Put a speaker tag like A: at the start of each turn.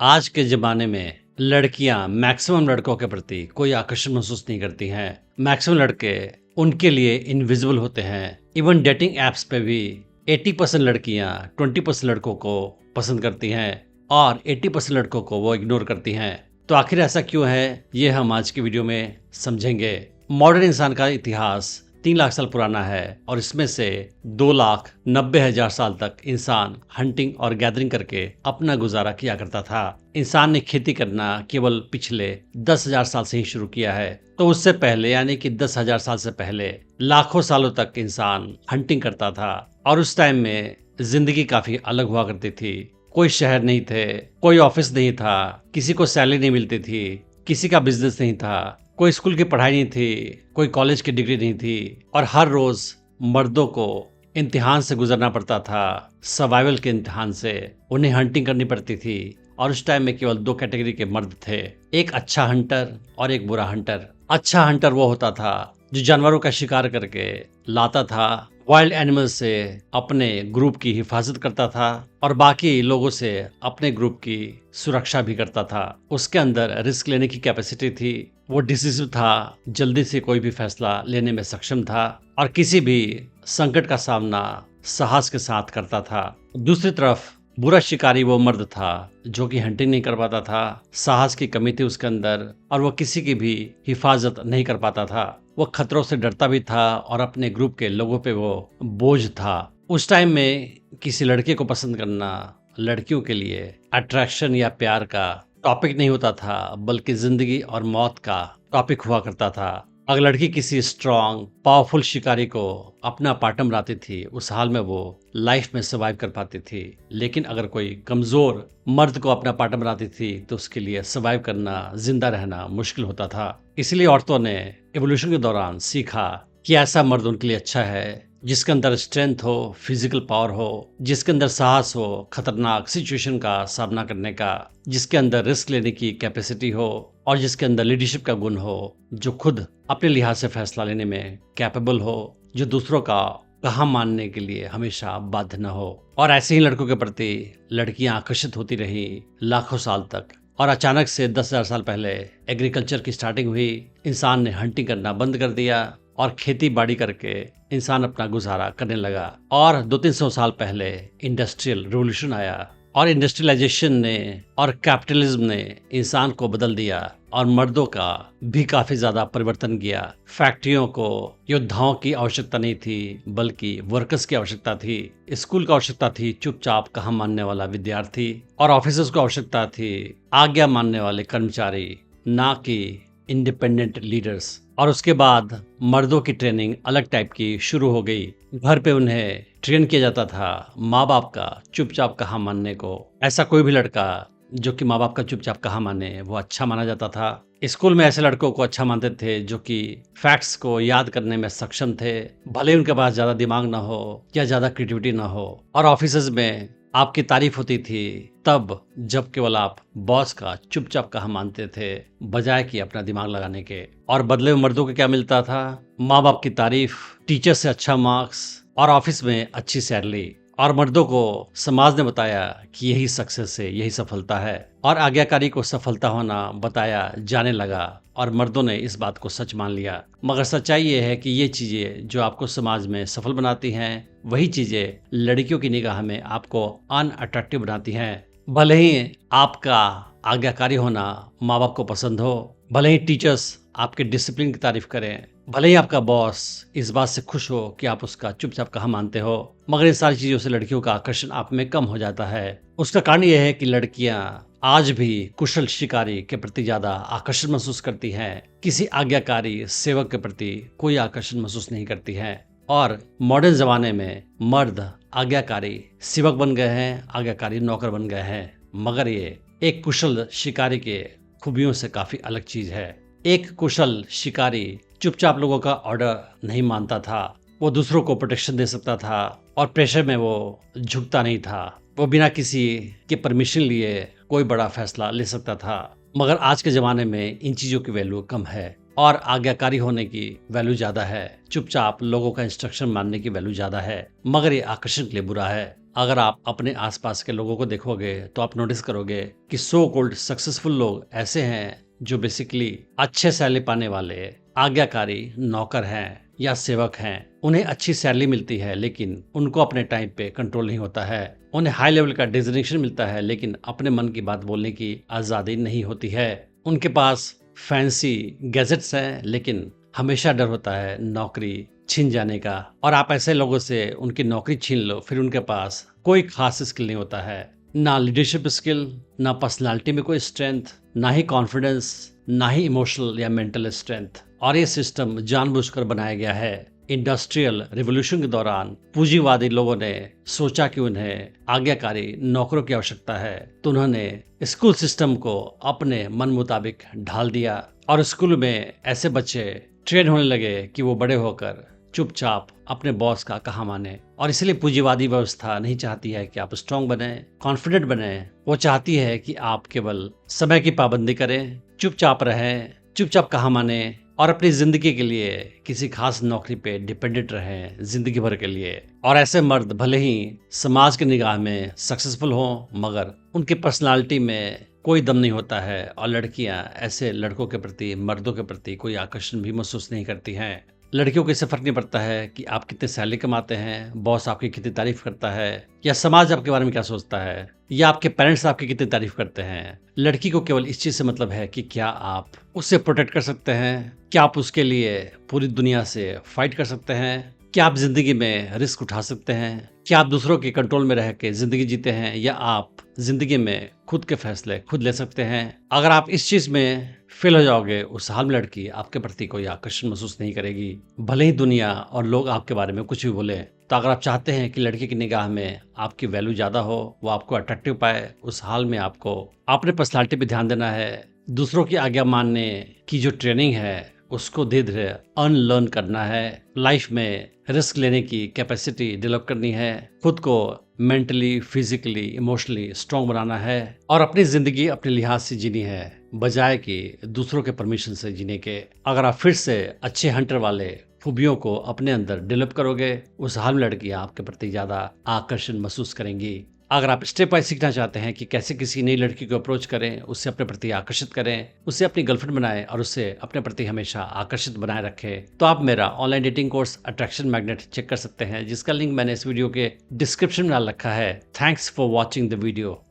A: आज के ज़माने में लड़कियां मैक्सिमम लड़कों के प्रति कोई आकर्षण महसूस नहीं करती हैं। मैक्सिमम लड़के उनके लिए इनविजिबल होते हैं। इवन डेटिंग ऐप्स पे भी 80% लड़कियां 20% लड़कों को पसंद करती हैं और 80% लड़कों को वो इग्नोर करती हैं। तो आखिर ऐसा क्यों है, ये हम आज की वीडियो में समझेंगे। मॉडर्न इंसान का इतिहास 3 लाख साल पुराना है और इसमें से 2,90,000 साल तक इंसान हंटिंग और गैदरिंग करके अपना गुजारा किया करता था। इंसान ने खेती करना केवल पिछले 10,000 साल से ही शुरू किया है। तो उससे पहले यानी कि 10,000 साल से पहले लाखों सालों तक इंसान हंटिंग करता था और उस टाइम में जिंदगी काफी अलग हुआ करती थी। कोई शहर नहीं थे, कोई ऑफिस नहीं था, किसी को सैलरी नहीं मिलती थी, किसी का बिजनेस नहीं था, कोई स्कूल की पढ़ाई नहीं थी, कोई कॉलेज की डिग्री नहीं थी और हर रोज मर्दों को इम्तिहान से गुजरना पड़ता था। सर्वाइवल के इम्तिहान से उन्हें हंटिंग करनी पड़ती थी और उस टाइम में केवल 2 कैटेगरी के मर्द थे, एक अच्छा हंटर और एक बुरा हंटर। अच्छा हंटर वो होता था जो जानवरों का शिकार करके लाता था, वाइल्ड एनिमल से अपने ग्रुप की हिफाजत करता था और बाकी लोगों से अपने ग्रुप की सुरक्षा भी करता था। उसके अंदर रिस्क लेने की कैपेसिटी थी, वो डिसिसिव था, जल्दी से कोई भी फैसला लेने में सक्षम था और किसी भी संकट का सामना साहस के साथ करता था। दूसरी तरफ बुरा शिकारी वो मर्द था जो कि हंटिंग नहीं कर पाता था, साहस की कमी थी उसके अंदर और वो किसी की भी हिफाजत नहीं कर पाता था। वो खतरों से डरता भी था और अपने ग्रुप के लोगों पे वो बोझ था। उस टाइम में किसी लड़के को पसंद करना लड़कियों के लिए अट्रैक्शन या प्यार का टॉपिक नहीं होता था, बल्कि जिंदगी और मौत का टॉपिक हुआ करता था। अगर लड़की किसी स्ट्रॉन्ग पावरफुल शिकारी को अपना पार्टनर बनाती थी, उस हाल में वो लाइफ में सर्वाइव कर पाती थी। लेकिन अगर कोई कमजोर मर्द को अपना पार्टनर बनाती थी तो उसके लिए सर्वाइव करना, जिंदा रहना मुश्किल होता था। इसलिए औरतों ने एवोल्यूशन के दौरान सीखा कि ऐसा मर्द उनके लिए अच्छा है जिसके अंदर स्ट्रेंथ हो, फिजिकल पावर हो, जिसके अंदर साहस हो खतरनाक सिचुएशन का सामना करने का, जिसके अंदर रिस्क लेने की कैपेसिटी हो और जिसके अंदर लीडरशिप का गुण हो, जो खुद अपने लिहाज से फैसला लेने में कैपेबल हो, जो दूसरों का कहा मानने के लिए हमेशा बाध्य न हो। और ऐसे ही लड़कों के प्रति लड़कियां आकर्षित होती रही लाखों साल तक। और अचानक से 10,000 साल पहले एग्रीकल्चर की स्टार्टिंग हुई, इंसान ने हंटिंग करना बंद कर दिया और खेती बाड़ी करके इंसान अपना गुजारा करने लगा। और 200-300 साल पहले इंडस्ट्रियल रिवॉल्यूशन आया और इंडस्ट्रियलाइजेशन ने और कैपिटलिज्म ने इंसान को बदल दिया और मर्दों का भी काफी ज्यादा परिवर्तन किया। फैक्ट्रियों को योद्धाओं की आवश्यकता नहीं थी, बल्कि वर्कर्स की आवश्यकता थी। स्कूल की आवश्यकता थी चुपचाप कहा मानने वाला विद्यार्थी और ऑफिसर्स को आवश्यकता थी आज्ञा मानने वाले कर्मचारी, ना कि इंडिपेंडेंट लीडर्स। और उसके बाद मर्दों की ट्रेनिंग अलग टाइप की शुरू हो गई। घर पे उन्हें ट्रेन किया जाता था माँ बाप का चुपचाप कहा मानने को। ऐसा कोई भी लड़का जो कि माँ बाप का चुपचाप कहा माने वो अच्छा माना जाता था। स्कूल में ऐसे लड़कों को अच्छा मानते थे जो कि फैक्ट्स को याद करने में सक्षम थे, भले उनके पास ज्यादा दिमाग ना हो या ज्यादा क्रिएटिविटी ना हो। और ऑफिसेज में आपकी तारीफ होती थी तब जब केवल आप बॉस का चुपचाप कहा मानते थे, बजाय कि अपना दिमाग लगाने के। और बदले में मर्दों को क्या मिलता था? माँ बाप की तारीफ, टीचर से अच्छा मार्क्स और ऑफिस में अच्छी सैलरी। और मर्दों को समाज ने बताया कि यही सक्सेस है, यही सफलता है और आज्ञाकारी को सफलता होना बताया जाने लगा और मर्दों ने इस बात को सच मान लिया। मगर सच्चाई ये है कि ये चीजें जो आपको समाज में सफल बनाती हैं, वही चीजें लड़कियों की निगाह में आपको अनअट्रैक्टिव बनाती हैं। भले ही आपका आज्ञाकारी होना माँ बाप को पसंद हो, भले ही टीचर्स आपके डिसिप्लिन की तारीफ करें, भले ही आपका बॉस इस बात से खुश हो कि आप उसका चुपचाप कहा मानते हो, मगर इन सारी चीजों से लड़कियों का आकर्षण आप में कम हो जाता है। उसका कारण यह है कि लड़कियां आज भी कुशल शिकारी के प्रति ज्यादा आकर्षण महसूस करती हैं, किसी आज्ञाकारी सेवक के प्रति कोई आकर्षण महसूस नहीं करती हैं। और मॉडर्न जमाने में मर्द आज्ञाकारी सेवक बन गए हैं, आज्ञाकारी नौकर बन गए हैं, मगर ये एक कुशल शिकारी के खूबियों से काफी अलग चीज है। एक कुशल शिकारी चुपचाप लोगों का ऑर्डर नहीं मानता था, वो दूसरों को प्रोटेक्शन दे सकता था और प्रेशर में वो झुकता नहीं था। वो बिना किसी के परमिशन लिए कोई बड़ा फैसला ले सकता था। मगर आज के ज़माने में इन चीज़ों की वैल्यू कम है और आज्ञाकारी होने की वैल्यू ज़्यादा है, चुपचाप लोगों का इंस्ट्रक्शन मानने की वैल्यू ज़्यादा है। मगर ये आकर्षण के लिए बुरा है। अगर आप अपने आसपास के लोगों को देखोगे तो आप नोटिस करोगे कि सो कॉल्ड सक्सेसफुल लोग ऐसे हैं जो बेसिकली अच्छे सैलरी पाने वाले आज्ञाकारी नौकर हैं या सेवक हैं। उन्हें अच्छी सैलरी मिलती है लेकिन उनको अपने टाइम पे कंट्रोल नहीं होता है। उन्हें हाई लेवल का डिजिग्नेशन मिलता है लेकिन अपने मन की बात बोलने की आज़ादी नहीं होती है। उनके पास फैंसी गैजेट्स हैं लेकिन हमेशा डर होता है नौकरी छीन जाने का। और आप ऐसे लोगों से उनकी नौकरी छीन लो, फिर उनके पास कोई खास स्किल नहीं होता है, ना लीडरशिप स्किल, ना पर्सनालिटी में कोई स्ट्रेंथ, ना ही कॉन्फिडेंस, ना ही इमोशनल या मेंटल स्ट्रेंथ। और ये सिस्टम जानबूझकर बनाया गया है। इंडस्ट्रियल रिवॉल्यूशन के दौरान पूंजीवादी लोगों ने सोचा कि उन्हें आज्ञाकारी नौकरों की आवश्यकता है, तो उन्होंने स्कूल सिस्टम को अपने मन मुताबिक ढाल दिया और स्कूल में ऐसे बच्चे ट्रेन होने लगे कि वो बड़े होकर चुपचाप अपने बॉस का कहा माने। और इसलिए पूंजीवादी व्यवस्था नहीं चाहती है कि आप स्ट्रांग बने, कॉन्फिडेंट बने। वो चाहती है कि आप केवल समय की पाबंदी करें, चुपचाप रहें, चुपचाप कहा माने और अपनी जिंदगी के लिए किसी खास नौकरी पे डिपेंडेंट रहें जिंदगी भर के लिए। और ऐसे मर्द भले ही समाज की निगाह में सक्सेसफुल हों मगर उनकी पर्सनालिटी में कोई दम नहीं होता है। और लड़कियां ऐसे लड़कों के प्रति, मर्दों के प्रति कोई आकर्षण भी महसूस नहीं करती हैं। लड़कियों को इससे फर्क नहीं पड़ता है कि आप कितने सैलरी कमाते हैं, बॉस आपकी कितनी तारीफ करता है, या समाज आपके बारे में क्या सोचता है, या आपके पेरेंट्स आपकी कितनी तारीफ करते हैं। लड़की को केवल इस चीज से मतलब है कि क्या आप उसे प्रोटेक्ट कर सकते हैं, क्या आप उसके लिए पूरी दुनिया से फाइट कर सकते हैं, क्या आप जिंदगी में रिस्क उठा सकते हैं, क्या आप दूसरों के कंट्रोल में रह के जिंदगी जीते हैं, या आप जिंदगी में खुद के फैसले खुद ले सकते हैं। अगर आप इस चीज में फेल हो जाओगे, उस हाल में लड़की आपके प्रति कोई आकर्षण महसूस नहीं करेगी, भले ही दुनिया और लोग आपके बारे में कुछ भी बोले। तो अगर आप चाहते हैं कि लड़की की निगाह में आपकी वैल्यू ज्यादा हो, वो आपको अट्रैक्टिव पाए, उस हाल में आपको अपने पर्सनालिटी पे ध्यान देना है। दूसरों की आज्ञा मानने की जो ट्रेनिंग है उसको धीरे धीरे अनलर्न करना है। लाइफ में रिस्क लेने की कैपेसिटी डेवलप करनी है, खुद को मेंटली, फिजिकली, इमोशनली स्ट्रांग बनाना है और अपनी जिंदगी अपने लिहाज से जीनी है बजाय कि दूसरों के परमिशन से जीने के। अगर आप फिर से अच्छे हंटर वाले खूबियों को अपने अंदर डेवलप करोगे, उस हाल में लड़कियां आपके प्रति ज्यादा आकर्षण महसूस करेंगी। अगर आप स्टेप बाय सीखना चाहते हैं कि कैसे किसी नई लड़की को अप्रोच करें, उससे अपने प्रति आकर्षित करें, उसे अपनी गर्लफ्रेंड बनाएं और उससे अपने प्रति हमेशा आकर्षित बनाए रखें, तो आप मेरा online dating course attraction magnet check कर सकते हैं, जिसका लिंक मैंने इस वीडियो के डिस्क्रिप्शन में डाल रखा है। Thanks for watching the video.